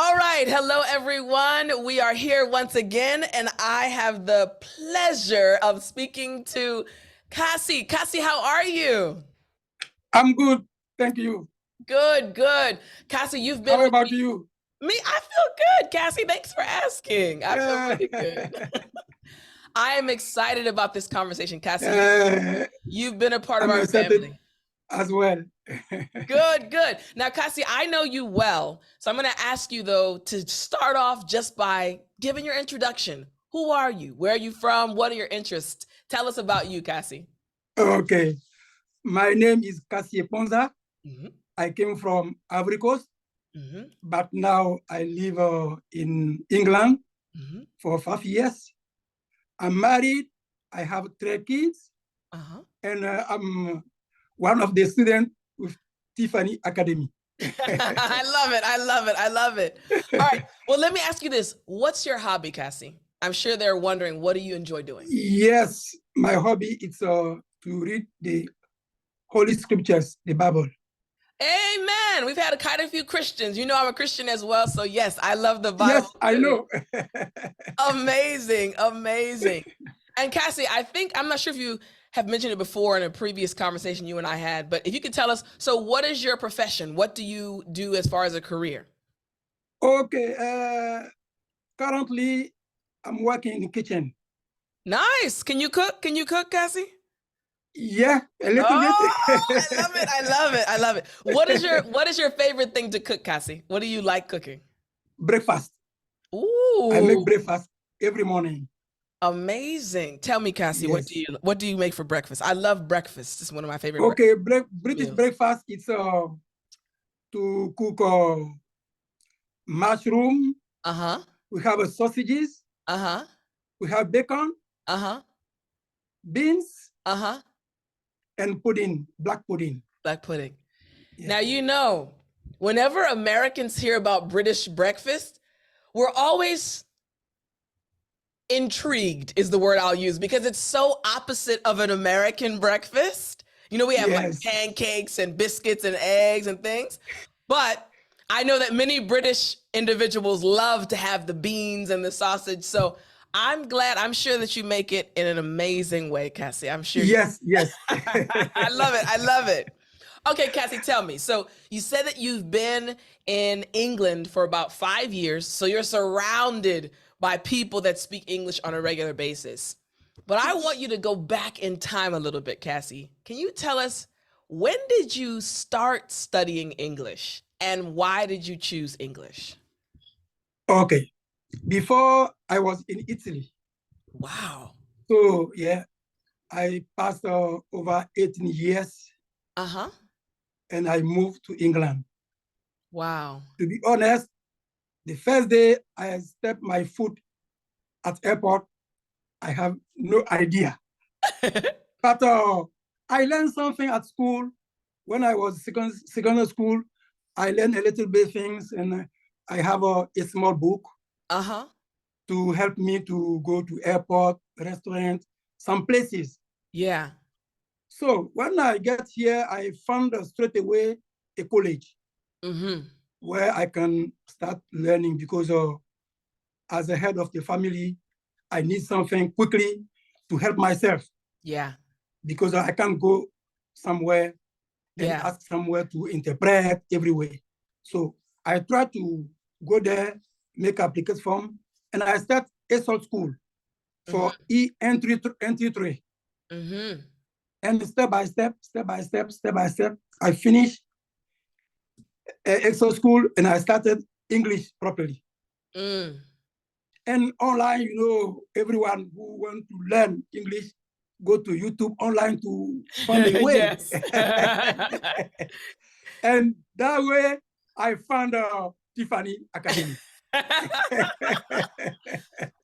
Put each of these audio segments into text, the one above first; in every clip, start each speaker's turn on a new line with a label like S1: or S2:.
S1: All right. Hello, everyone. We are here once again, and I have the pleasure of speaking to Kassi. Kassi, how are you?
S2: I'm good. Thank you.
S1: Good, good. Kassi, you've been
S2: How
S1: with
S2: about you?
S1: me. I feel good, Kassi. Thanks for asking. I feel
S2: Uh,
S1: really good. I am excited about this conversation, Kassi.
S2: uh,
S1: You've been a part of
S2: I'm
S1: our
S2: excited
S1: family.
S2: as well.
S1: Good, good. Now, Kassi, I know you well. So I'm going to ask you, though, to start off just by giving your introduction. Who are you? Where are you from? What are your interests? Tell us about you, Kassi.
S2: Okay. My name is Kassi Ekponza.
S1: Mm-hmm.
S2: I came from Ivory Coast,
S1: Mm-hmm.
S2: but now I live in England
S1: Mm-hmm.
S2: for 5 years. I'm married. I have 3 kids,
S1: Uh-huh.
S2: and I'm one of the students with Tiffany Academy.
S1: I love it. I love it. I love it. All right. Well, let me ask you this. What's your hobby, Kassi? I'm sure they're wondering, what do you enjoy doing?
S2: Yes, my hobby is to read the Holy Scriptures, the Bible.
S1: Amen. We've had quite a few Christians. You know, I'm a Christian as well. So, yes, I love the Bible
S2: Yes, I
S1: too.
S2: know.
S1: Amazing, amazing. And Kassi, I'm not sure if you have mentioned it before in a previous conversation you and I had, but if you could tell us, so what is your profession? What do you do as far as a career?
S2: Okay, currently I'm working in the kitchen.
S1: Nice. Can you cook? Can you cook, Kassi?
S2: Yeah, a little bit.
S1: Oh, I love it. I love it. I love it. What is your favorite thing to cook, Kassi? What do you like cooking?
S2: Breakfast. I make
S1: Ooh,
S2: breakfast every morning.
S1: amazing. Tell me, Kassi, what do
S2: Yes.
S1: you what do you make for breakfast? I love breakfast. It's one of my favorite
S2: Okay, British
S1: meals.
S2: breakfast, it's to cook mushroom.
S1: Uh-huh.
S2: We have sausages.
S1: Uh-huh.
S2: We have bacon,
S1: Uh-huh.
S2: beans,
S1: Uh-huh.
S2: and pudding, black pudding.
S1: Black pudding.
S2: Yeah.
S1: Now, whenever Americans hear about British breakfast, we're always intrigued, is the word I'll use, because it's so opposite of an American breakfast. We have like
S2: Yes.
S1: pancakes and biscuits and eggs and things. But I know that many British individuals love to have the beans and the sausage. So I'm sure that you make it in an amazing way, Kassi. I'm sure you.
S2: Yes, yes.
S1: I love it. I love it. Okay, Kassi, tell me. So you said that you've been in England for about 5 years. So you're surrounded by people that speak English on a regular basis. But I want you to go back in time a little bit, Kassi. Can you tell us, when did you start studying English and why did you choose English?
S2: Okay. Before I was in Italy.
S1: Wow.
S2: So yeah, I passed over 18 years
S1: Uh-huh.
S2: and I moved to England.
S1: Wow.
S2: To be honest, the first day I stepped my foot at airport, I have no idea. But I learned something at school. When I was secondary school, I learned a little bit things, and I have a small book
S1: Uh-huh.
S2: to help me to go to airport, restaurant, some places.
S1: Yeah.
S2: So when I get here, I found straight away a college
S1: Mm-hmm.
S2: where I can start learning because as a head of the family, I need something quickly to help myself
S1: Yeah.
S2: because I can't go somewhere and
S1: Yeah.
S2: ask somewhere to interpret everywhere. So I try to go there, make application form, and I start ESOL school for
S1: Mm-hmm.
S2: entry three.
S1: Mm-hmm.
S2: And step by step, I finished ESOL school and I started English properly.
S1: Mm.
S2: And online, everyone who want to learn English, go to YouTube online to find a way.
S1: Yes.
S2: And that way, I found Tiffany Academy.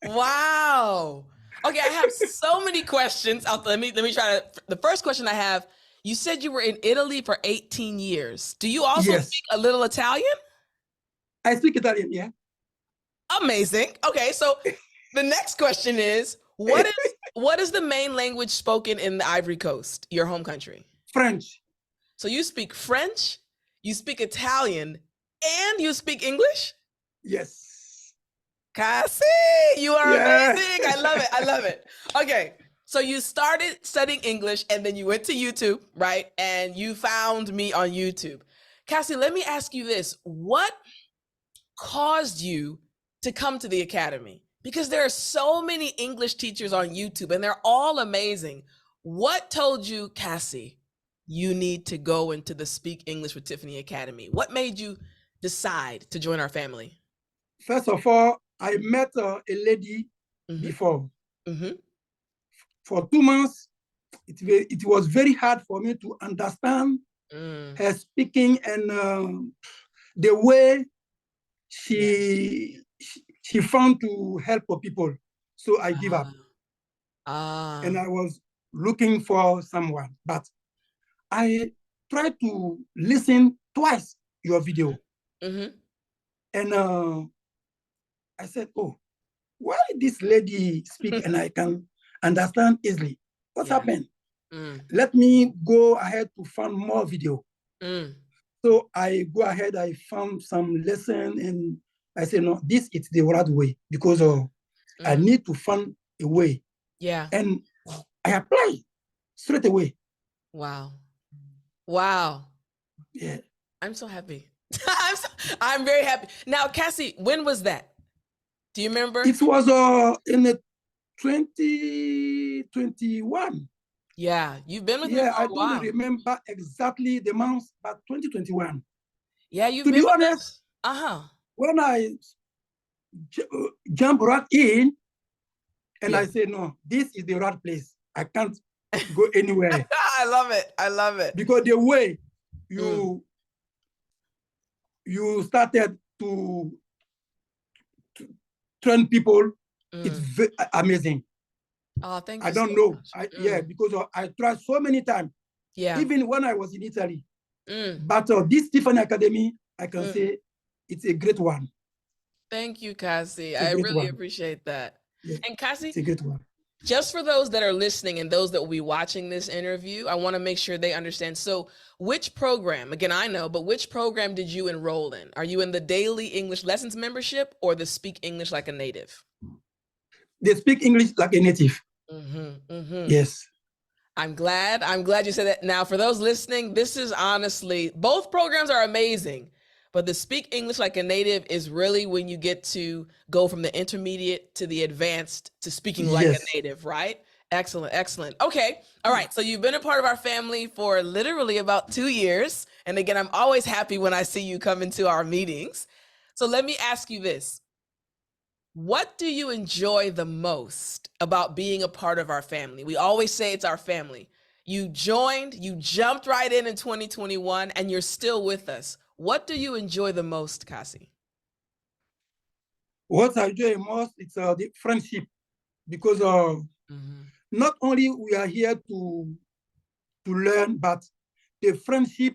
S1: Wow. Okay, I have so many questions. Let me try to. The first question I have, you said you were in Italy for 18 years. Do you also
S2: Yes,
S1: speak a little Italian?
S2: I speak Italian, yeah.
S1: Amazing. Okay, so the next question is, what is the main language spoken in the Ivory Coast, your home country?
S2: French.
S1: So you speak French, you speak Italian, and you speak English?
S2: Yes.
S1: Kassi, you are
S2: Yeah.
S1: amazing. I love it. I love it. Okay. So you started studying English and then you went to YouTube, right? And you found me on YouTube. Kassi, let me ask you this. What caused you to come to the academy? Because there are so many English teachers on YouTube and they're all amazing. What told you, Kassi, you need to go into the Speak English with Tiffany Academy? What made you decide to join our family?
S2: First of all, I met a lady before.
S1: Mm-hmm.
S2: For 2 months, it was very hard for me to understand her speaking and the way she found to help people. So I give up. And I was looking for someone, but I tried to listen twice your video. And I said, oh, why this lady speak and I can understand easily? What's happened? Let me go ahead to find more video. So I go ahead, I found some lesson and I said, no, this is the right way because I need to find a way.
S1: Yeah.
S2: And I apply straight away.
S1: Wow. Wow.
S2: Yeah.
S1: I'm so happy. I'm very happy. Now, Kassi, when was that? Do you remember?
S2: It was in the 2021.
S1: Yeah, you've been with me for a while.
S2: I don't remember exactly the month, but 2021.
S1: Yeah, you've
S2: to
S1: been
S2: be
S1: with
S2: honest,
S1: us.
S2: When I jump right in, and I say, no, this is the right place. I can't go anywhere.
S1: I love it. I love it.
S2: Because the way you started to train people, it's very amazing.
S1: Oh, thank you.
S2: I don't know. Because I tried so many times.
S1: Yeah.
S2: Even when I was in Italy. But this Tiffany Academy, I can say it's a great one.
S1: Thank you, Kassi. I really appreciate that.
S2: Yeah,
S1: and Kassi,
S2: it's a great one.
S1: Just for those that are listening and those that will be watching this interview, I want to make sure they understand. So which program, again, I know, but which program did you enroll in? Are you in the Daily English Lessons membership or the Speak English Like a Native?
S2: They speak English like a native. Yes.
S1: I'm glad you said that. Now, for those listening, this is honestly, both programs are amazing, but the Speak English Like a Native is really when you get to go from the intermediate to the advanced to speaking like a native, right? Excellent, excellent. Okay, all right. So you've been a part of our family for literally about 2 years. And again, I'm always happy when I see you come into our meetings. So let me ask you this. What do you enjoy the most about being a part of our family? We always say it's our family. You jumped right in 2021, and you're still with us. What do you enjoy the most, Kassi?
S2: What I enjoy most is the friendship, because not only we are here to learn, but the friendship,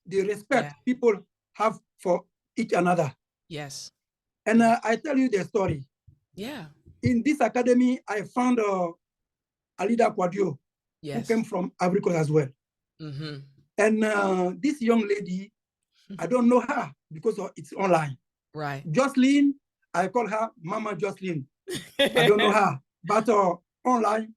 S2: the respect people have for each another.
S1: Yes.
S2: And I tell you the story.
S1: Yeah.
S2: In this academy, I found Alida Quadio, who came from Ivory Coast as well. And this young lady, I don't know her because it's online.
S1: Right.
S2: Jocelyn, I call her Mama Jocelyn. I don't know her, but online,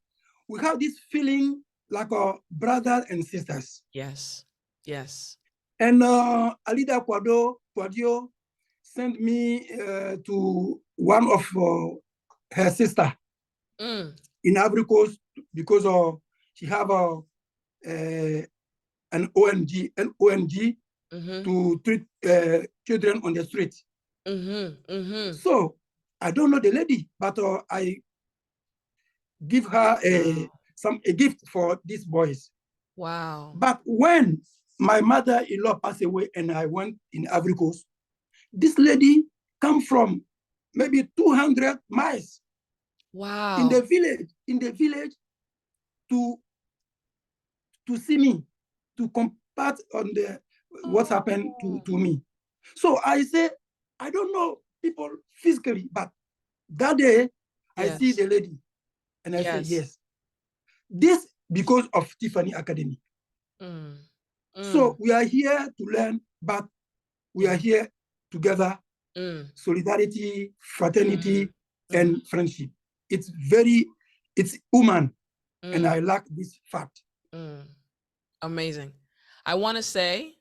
S2: we have this feeling like brothers and sisters.
S1: Yes, yes.
S2: And Alida Quadio sent me to one of her sister in Ivory Coast because she have an ONG to treat children on the street. So I don't know the lady, but I give her a gift for these boys.
S1: Wow.
S2: But when my mother-in-law passed away and I went in Ivory Coast, this lady come from maybe 200 miles.
S1: Wow.
S2: In the village to see me, to combat on the what happened to me. So I say, I don't know people physically, but that day I see the lady and I say, yes. This because of Tiffany Academy. So we are here to learn, but we are here together solidarity, fraternity,
S1: Mm-hmm.
S2: and friendship. It's human, and I like this fact.
S1: Amazing. I want to say,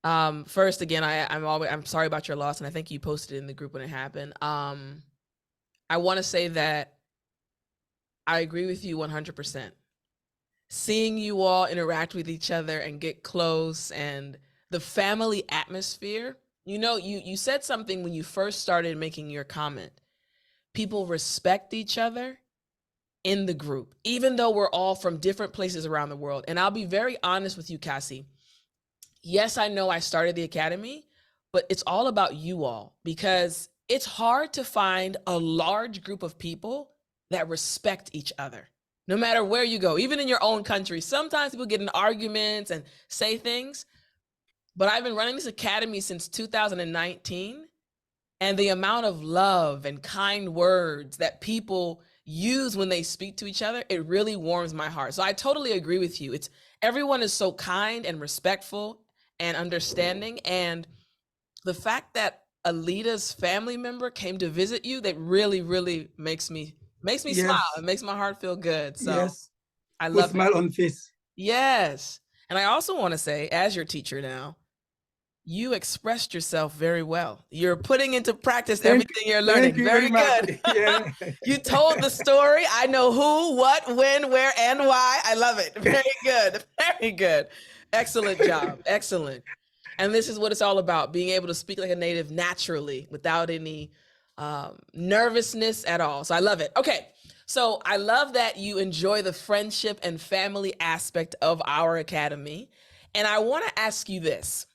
S1: first again, I'm sorry about your loss, and I think you posted it in the group when it happened. I want to say that I agree with you 100%. Seeing you all interact with each other and get close, and the family atmosphere. You know, you said something when you first started making your comment. People respect each other in the group, even though we're all from different places around the world. And I'll be very honest with you, Kassi. Yes, I know I started the academy, but it's all about you all, because it's hard to find a large group of people that respect each other. No matter where you go, even in your own country, sometimes people get in arguments and say things. But I've been running this academy since 2019, and the amount of love and kind words that people use when they speak to each other, it really warms my heart. So I totally agree with you. It's everyone is so kind and respectful and understanding, and the fact that Alita's family member came to visit you, that really makes me smile.
S2: Yes,
S1: It makes my heart feel good. So
S2: yes.
S1: I
S2: Put
S1: love it.
S2: smile on face.
S1: Yes. And I also want to say, as your teacher now, you expressed yourself very well. You're putting into practice everything you're
S2: Thank
S1: learning.
S2: you very
S1: Very
S2: much.
S1: good.
S2: Yeah.
S1: You told the story. I know who, what, when, where, and why. I love it. Very good. Very good. Excellent job. Excellent. And this is what it's all about, being able to speak like a native naturally without any nervousness at all. So I love it. Okay. So I love that you enjoy the friendship and family aspect of our academy. And I want to ask you this.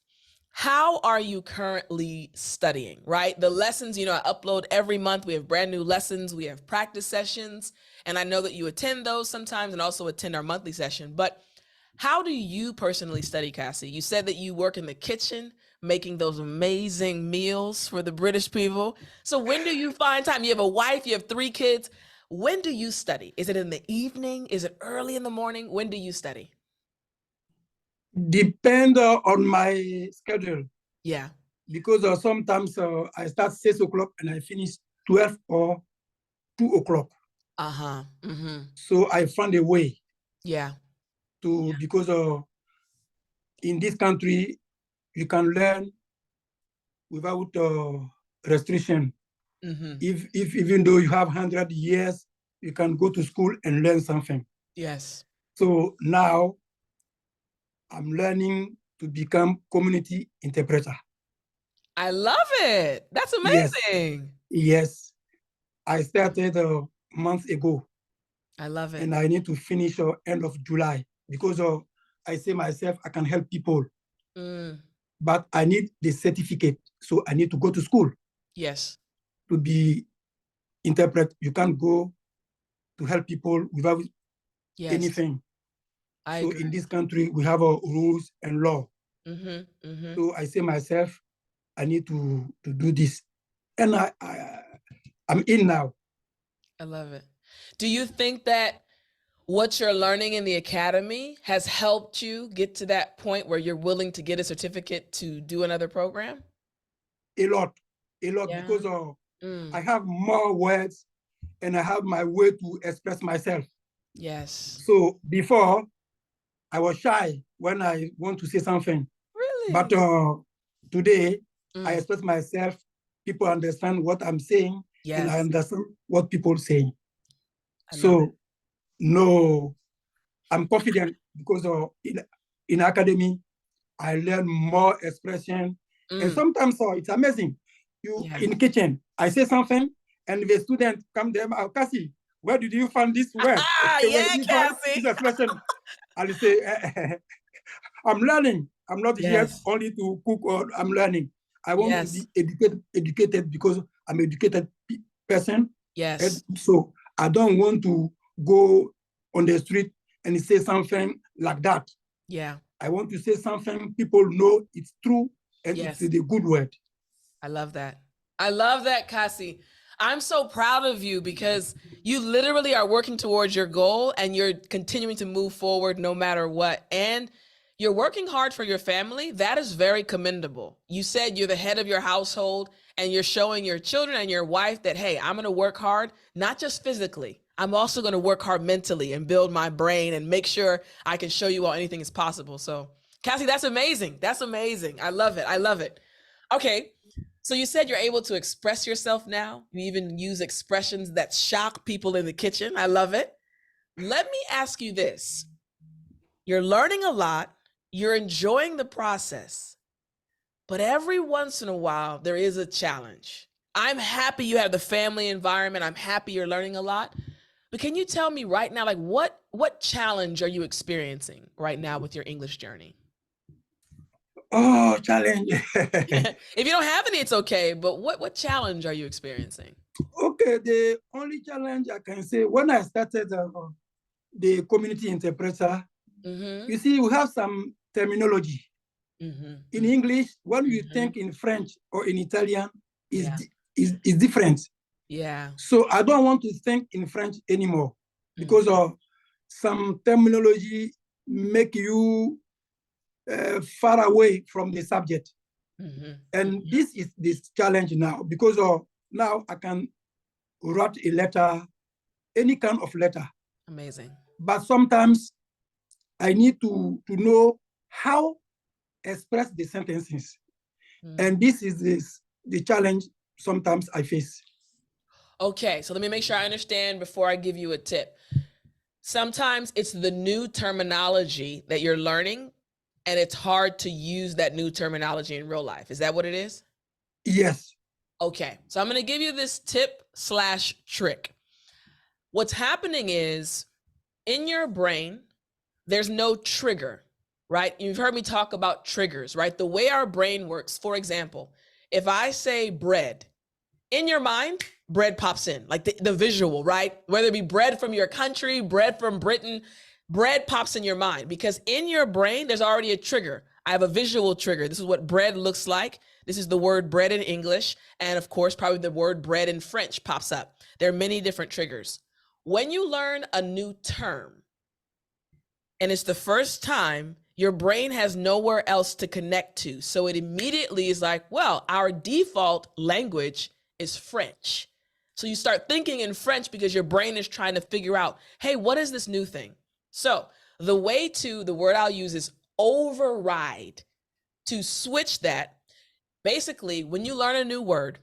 S1: How are you currently studying, right? The lessons, I upload every month. We have brand new lessons. We have practice sessions. And I know that you attend those sometimes and also attend our monthly session. But how do you personally study, Kassi? You said that you work in the kitchen, making those amazing meals for the British people. So when do you find time? You have a wife, you have 3 kids. When do you study? Is it in the evening? Is it early in the morning? When do you study?
S2: Depend on my schedule,
S1: Yeah.
S2: because sometimes I start 6 o'clock and I finish 12 or 2 o'clock.
S1: Uh-huh. Mm-hmm.
S2: So I found a way
S1: Yeah.
S2: to, because in this country you can learn without restriction.
S1: Mm-hmm.
S2: If even though you have 100 years, you can go to school and learn something.
S1: Yes.
S2: So now I'm learning to become community interpreter.
S1: I love it. That's
S2: Yes,
S1: amazing.
S2: yes. I started months ago,
S1: I love it.
S2: and I need to finish end of July, because I say myself I can help people,
S1: Mm,
S2: but I need the certificate, so I need to go to school
S1: yes.
S2: to be interpret. You can't go to help people without
S1: Yes.
S2: anything.
S1: I
S2: So
S1: agree.
S2: in this country we have rules and law.
S1: Mm-hmm. Mm-hmm.
S2: So I say myself I need to do this, and I'm in now.
S1: I love it. Do you think that what you're learning in the academy has helped you get to that point where you're willing to get a certificate to do another program?
S2: A lot,
S1: Yeah.
S2: because I
S1: Mm,
S2: have more words and I have my way to express myself.
S1: yes.
S2: So before, I was shy when I want to say something, but
S1: Really?
S2: today I
S1: Mm,
S2: express myself. People understand what I'm saying, and I
S1: yes.
S2: understand what people saying.
S1: I love it.
S2: So no, I'm confident, because in academy I learn more expression, and
S1: Mm,
S2: sometimes it's amazing. You
S1: yeah.
S2: in kitchen, I say something, and the student come there, oh, Kassi, where did you find this word?
S1: Ah,
S2: Where
S1: yeah,
S2: did you find
S1: Cassie.
S2: this expression? I'll say, I'm learning. I'm not here
S1: Yes.
S2: only to cook, or I'm learning. I want to
S1: Yes.
S2: be educated, because I'm an educated person. And
S1: Yes.
S2: so I don't want to go on the street and say something like that.
S1: Yeah.
S2: I want to say something people know it's true, and it's
S1: Yes.
S2: the good word.
S1: I love that. I love that, Kassi. I'm so proud of you because you literally are working towards your goal and you're continuing to move forward no matter what. And You're working hard for your family. That is very commendable. You said you're the head of your household and you're showing your children and your wife that, hey, I'm going to work hard, not just physically. I'm also going to work hard mentally and build my brain and make sure I can show you all anything is possible. So, Kassi, that's amazing. That's amazing. I love it. I love it. Okay. So you said you're able to express yourself now. You even use expressions that shock people in the kitchen. I love it. Let me ask you this. You're learning a lot. You're enjoying the process, but every once in a while, there is a challenge. I'm happy you have the family environment. I'm happy you're learning a lot. But can you tell me right now, like what challenge are you experiencing right now with your English journey?
S2: Oh, challenge.
S1: If you don't have any, it's okay. But what challenge are you experiencing?
S2: Okay, the only challenge I can say when I started the community interpreter, you see, we have some terminology. In English, when you think in French or in Italian, is different.
S1: Yeah.
S2: So I don't want to think in French anymore because of some terminology make you far away from the subject. And this is this challenge now because of now I can write a letter, any kind of letter.
S1: Amazing.
S2: But sometimes I need to know how express the sentences. And this is the challenge sometimes I face.
S1: Okay, so let me make sure I understand before I give you a tip. Sometimes it's the new terminology that you're learning, and it's hard to use that new terminology in real life. Is that what it is?
S2: Yes.
S1: Okay, so I'm going to give you this tip/trick. What's happening is in your brain, there's no trigger, right? You've heard me talk about triggers, right? The way our brain works, for example, if I say bread, in your mind, bread pops in, like the visual, right? Whether it be bread from your country, bread from Britain, bread pops in your mind because in your brain, there's already a trigger. I have a visual trigger. This is what bread looks like. This is the word bread in English. And of course, probably the word bread in French pops up. There are many different triggers. When you learn a new term, and it's the first time, your brain has nowhere else to connect to. So it immediately is like, well, our default language is French. So you start thinking in French because your brain is trying to figure out, hey, what is this new thing? So the word I'll use is override. To switch that, basically, when you learn a new word,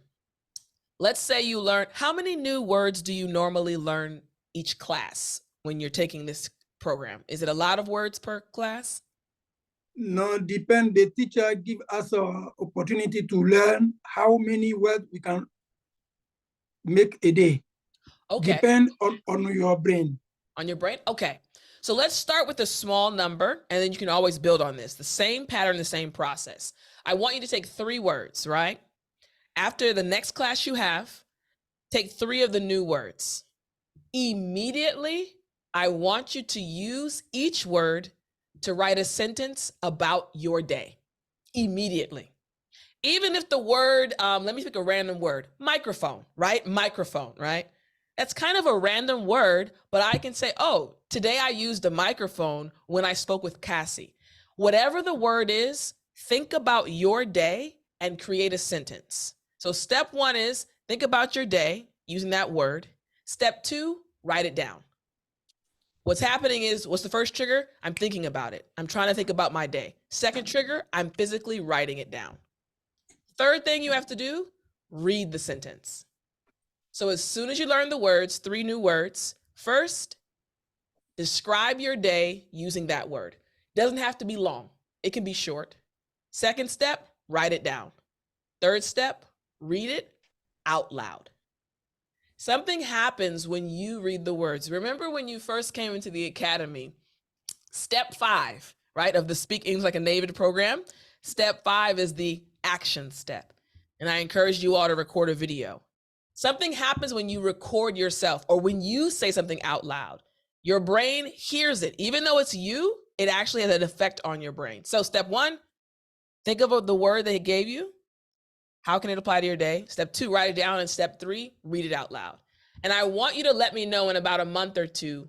S1: let's say you learn, how many new words do you normally learn each class when you're taking this program? Is it a lot of words per class?
S2: No, depend. The teacher give us an opportunity to learn how many words we can make a day.
S1: Okay.
S2: Depend on your brain.
S1: On your brain? Okay. So let's start with a small number, and then you can always build on this. The same pattern, the same process. I want you to take 3 words, right? After the next class you have, take 3 of the new words. Immediately, I want you to use each word to write a sentence about your day. Immediately. Even if the word, let me pick a random word, microphone, right? Microphone, right? That's kind of a random word, but I can say, oh, today I used a microphone when I spoke with Kassi. Whatever the word is, think about your day and create a sentence. So step 1 is think about your day using that word. Step 2, write it down. What's happening is, what's the first trigger? I'm thinking about it. I'm trying to think about my day. Second trigger, I'm physically writing it down. Third thing you have to do, read the sentence. So as soon as you learn the words, 3 new words, first, describe your day using that word. Doesn't have to be long. It can be short. Second step, write it down. Third step, read it out loud. Something happens when you read the words. Remember when you first came into the academy, step 5, right, of the Speak English Like a Native program, step 5 is the action step. And I encourage you all to record a video. Something happens when you record yourself or when you say something out loud. Your brain hears it. Even though it's you, it actually has an effect on your brain. So step 1, think about the word that it gave you. How can it apply to your day? Step 2, write it down. And step 3, read it out loud. And I want you to let me know in about a month or 2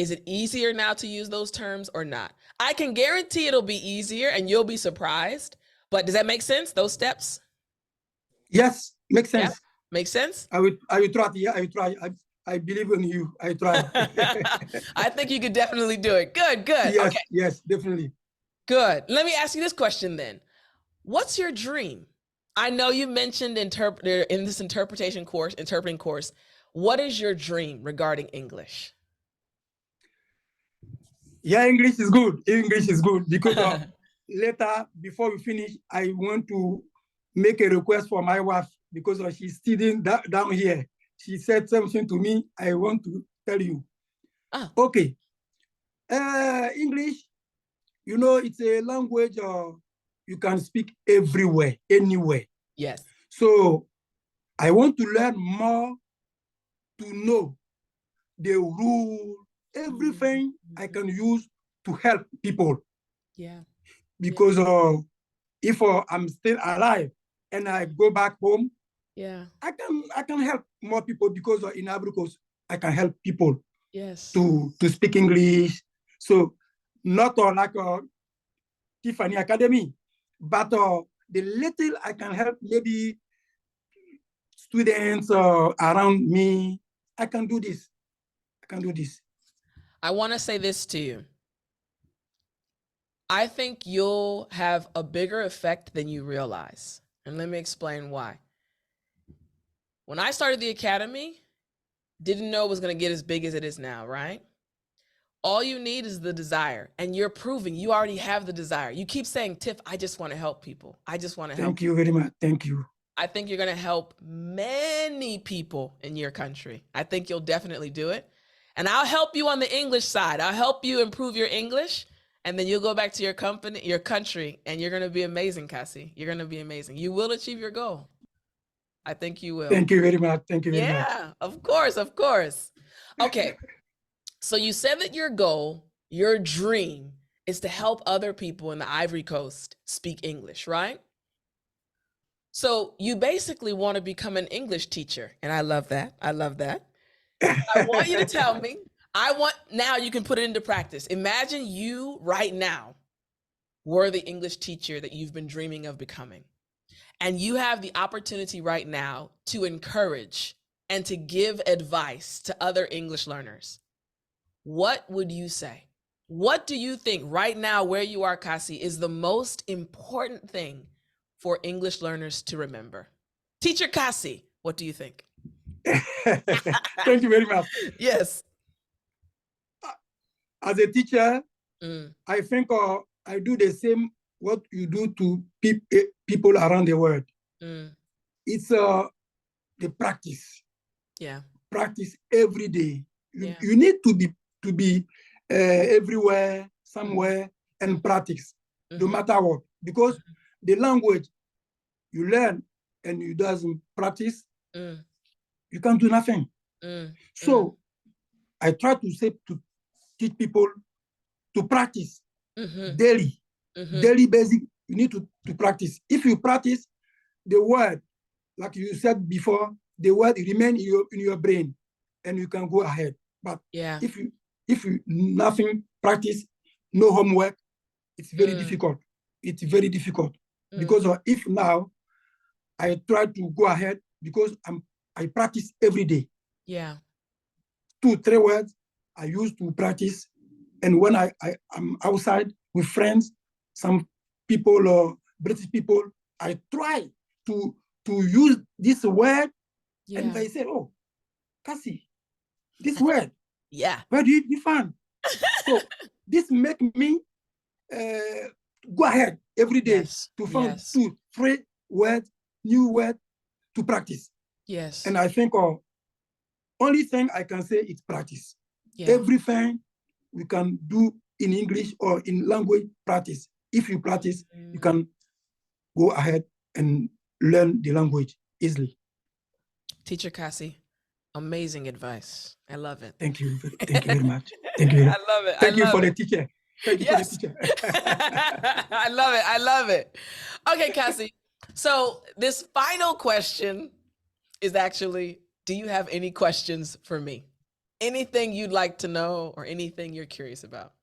S1: Is it easier now to use those terms or not? I can guarantee it'll be easier and you'll be surprised. But does that make sense? Those steps?
S2: Yes, makes
S1: Yeah,
S2: sense.
S1: makes sense.
S2: I will try. Yeah, I will try. I believe in you. I try.
S1: I think you could definitely do it. Good, good.
S2: Yes,
S1: Okay,
S2: yes, definitely.
S1: good. Let me ask you this question then. What's your dream? I know you mentioned in this interpreting course. What is your dream regarding English?
S2: Yeah, English is good. English is good because later, before we finish, I want to make a request for my wife because she's sitting down here. She said something to me. I want to tell you.
S1: Oh.
S2: Okay. English, it's a language you can speak everywhere, anywhere.
S1: Yes.
S2: So I want to learn more to know the rule, everything I can use to help people.
S1: Yeah.
S2: Because if I'm still alive and I go back home,
S1: yeah,
S2: I can help more people because in Ivory Coast I can help people
S1: yes,
S2: to speak English. So not like Tiffany Academy, but the little I can help maybe students around me, I can do this. I can do this.
S1: I want to say this to you. I think you'll have a bigger effect than you realize. And let me explain why. When I started the academy, didn't know it was going to get as big as it is now, right? All you need is the desire, and you're proving you already have the desire. You keep saying, Tiff, I just want to help people. I just want to help.
S2: Thank you very much. Thank you.
S1: I think you're going to help many people in your country. I think you'll definitely do it. And I'll help you on the English side. I'll help you improve your English. And then you'll go back to your company, your country, and you're going to be amazing, Kassi. You're going to be amazing. You will achieve your goal. I think you will.
S2: Thank you very much. Thank you very much.
S1: Yeah, of course, of course. Okay. So you said that your goal, your dream, is to help other people in the Ivory Coast speak English, right? So you basically want to become an English teacher. And I love that. I love that. I want you to tell me, now you can put it into practice. Imagine you right now were the English teacher that you've been dreaming of becoming. And you have the opportunity right now to encourage and to give advice to other English learners. What would you say? What do you think right now, where you are, Kassi, is the most important thing for English learners to remember? Teacher Kassi, what do you think?
S2: Thank you very much.
S1: Yes.
S2: As a teacher, I think I do the same what you do to people around the world. It's the practice.
S1: Yeah.
S2: Practice every day. You need to be everywhere, somewhere, and practice, no matter what. Because the language you learn and you doesn't practice, you can't do nothing. So I try to teach people to practice daily, daily basic. You need to practice. If you practice, the word, like you said before, the word remain in your brain, and you can go ahead. But if you nothing practice, no homework, it's very difficult. It's very difficult because if now I try to go ahead because I practice every day.
S1: Yeah.
S2: 2-3 words I used to practice, and when I'm outside with friends, some people or British people, I try to use this word, and they say, "Oh, Kassi, this word, where do you find?" So this make me go ahead every day to find 2-3 words, new word to practice.
S1: Yes.
S2: And I think only thing I can say is practice.
S1: Yeah.
S2: Everything we can do in English or in language, practice. If you practice, you can go ahead and learn the language easily.
S1: Teacher Kassi, amazing advice. I love it.
S2: Thank you. Thank you very much. Thank you.
S1: I love it.
S2: Thank you for the teacher. Thank you for the teacher.
S1: I love it. I love it. Okay, Kassi. So this final question is actually, do you have any questions for me? Anything you'd like to know or anything you're curious about?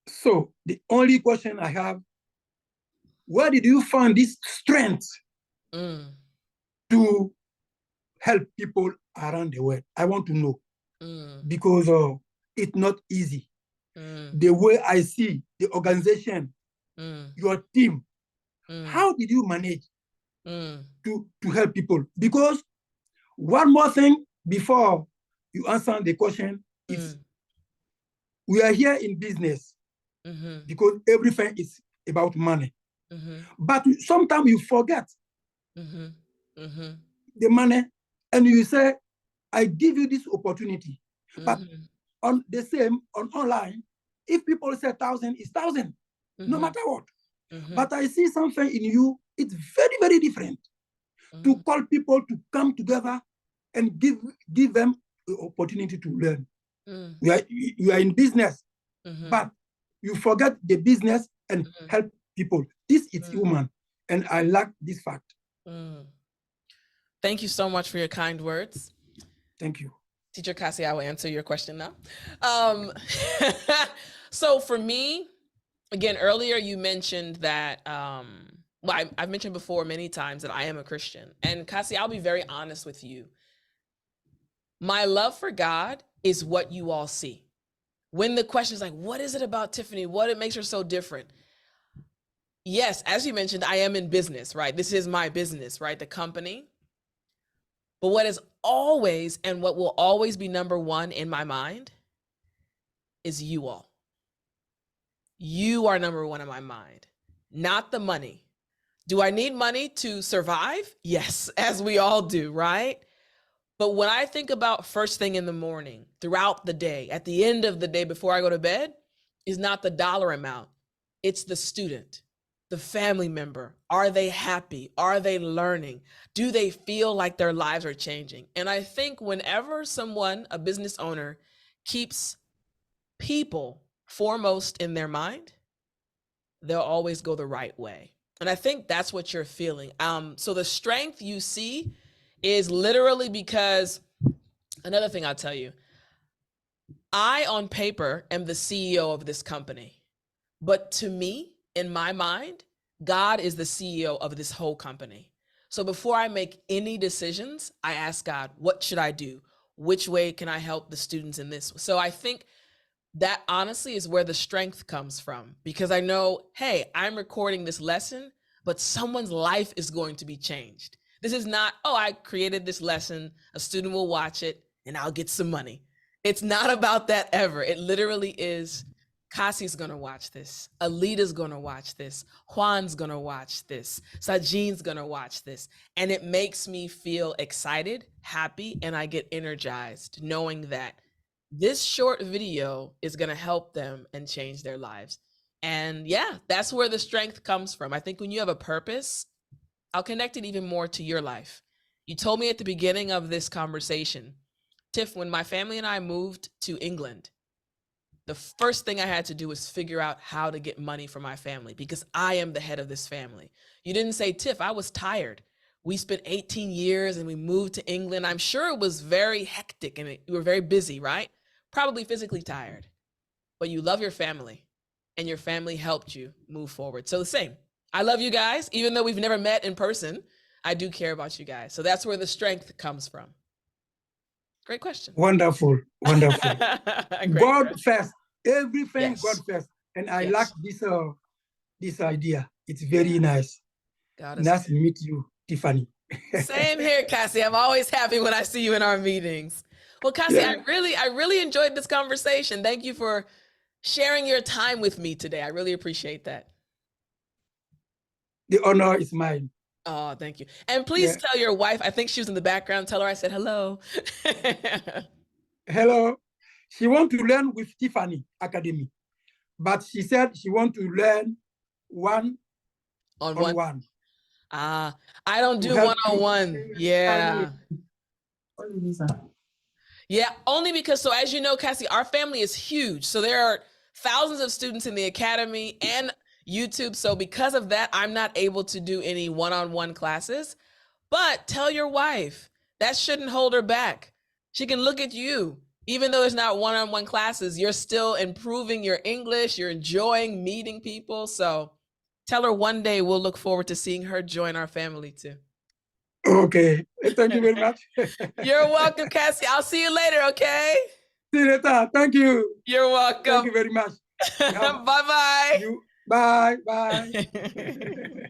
S2: So the only question I have, where did you find this strength to help people around the world? I want to know because it's not easy. The way I see the organization, your team, how did you manage to help people? Because one more thing before you answer the question is we are here in business because everything is about money. But sometimes you forget the money and you say, I give you this opportunity. But on the same, on online, if people say 1,000, it's 1,000, no matter what. But I see something in you, it's very, very different. To call people to come together and give them the opportunity to learn. You are in business, but you forget the business and help people. This is human, and I like this fact.
S1: Thank you so much for your kind words.
S2: Thank you.
S1: Teacher Kassi, I will answer your question now. So for me, again, earlier you mentioned that, well, I've mentioned before many times that I am a Christian. And Kassi, I'll be very honest with you. My love for God is what you all see. When the question is like, what is it about Tiffany? What makes her so different? Yes, as you mentioned, I am in business, right? This is my business, right? The company. But what is always and what will always be number one in my mind is you all. You are number one in my mind, not the money. Do I need money to survive? Yes, as we all do, right? But when I think about first thing in the morning, throughout the day, at the end of the day before I go to bed, is not the dollar amount. It's the student, the family member. Are they happy? Are they learning? Do they feel like their lives are changing? And I think whenever someone, a business owner, keeps people foremost in their mind, they'll always go the right way. And I think that's what you're feeling. So the strength you see is literally because, another thing I'll tell you, I on paper am the CEO of this company, but to me, in my mind, God is the CEO of this whole company. So before I make any decisions, I ask God, what should I do? Which way can I help the students in this? So I think that honestly is where the strength comes from, because I know, hey, I'm recording this lesson, but someone's life is going to be changed. This is not, oh, I created this lesson, a student will watch it, and I'll get some money. It's not about that ever. It literally is, Kassi's gonna watch this, Alita's gonna watch this, Juan's gonna watch this, Sajin's gonna watch this. And it makes me feel excited, happy, and I get energized knowing that this short video is gonna help them and change their lives. And yeah, that's where the strength comes from. I think when you have a purpose, I'll connect it even more to your life. You told me at the beginning of this conversation, Tiff, when my family and I moved to England, the first thing I had to do was figure out how to get money for my family because I am the head of this family. You didn't say, Tiff, I was tired. We spent 18 years and we moved to England. I'm sure it was very hectic and you were very busy, right? Probably physically tired, but you love your family and your family helped you move forward. So the same. I love you guys, even though we've never met in person. I do care about you guys. So that's where the strength comes from. Great question.
S2: Wonderful, wonderful. God
S1: question.
S2: first, everything
S1: Yes.
S2: God first. And I like this idea. It's very nice. Nice to meet you, Tiffany.
S1: Same here, Kassi. I'm always happy when I see you in our meetings. Well, Kassi, I really enjoyed this conversation. Thank you for sharing your time with me today. I really appreciate that.
S2: The honor is mine.
S1: Oh, thank you. And please tell your wife, I think she was in the background, tell her I said hello.
S2: Hello. She wants to learn with Tiffany Academy, but she said she wants to learn one-on-one.
S1: I don't do one-on-one. Yeah. Yeah, only because, so as you know, Kassi, our family is huge. So there are thousands of students in the academy and YouTube. So because of that, I'm not able to do any one-on-one classes. But tell your wife, that shouldn't hold her back. She can look at you. Even though there's not one-on-one classes, you're still improving your English. You're enjoying meeting people. So tell her one day we'll look forward to seeing her join our family too.
S2: Okay. Thank you very much.
S1: You're welcome, Kassi. I'll see you later, okay?
S2: See you later. Thank you.
S1: You're welcome.
S2: Thank you very much.
S1: Bye-bye.
S2: Bye. Bye.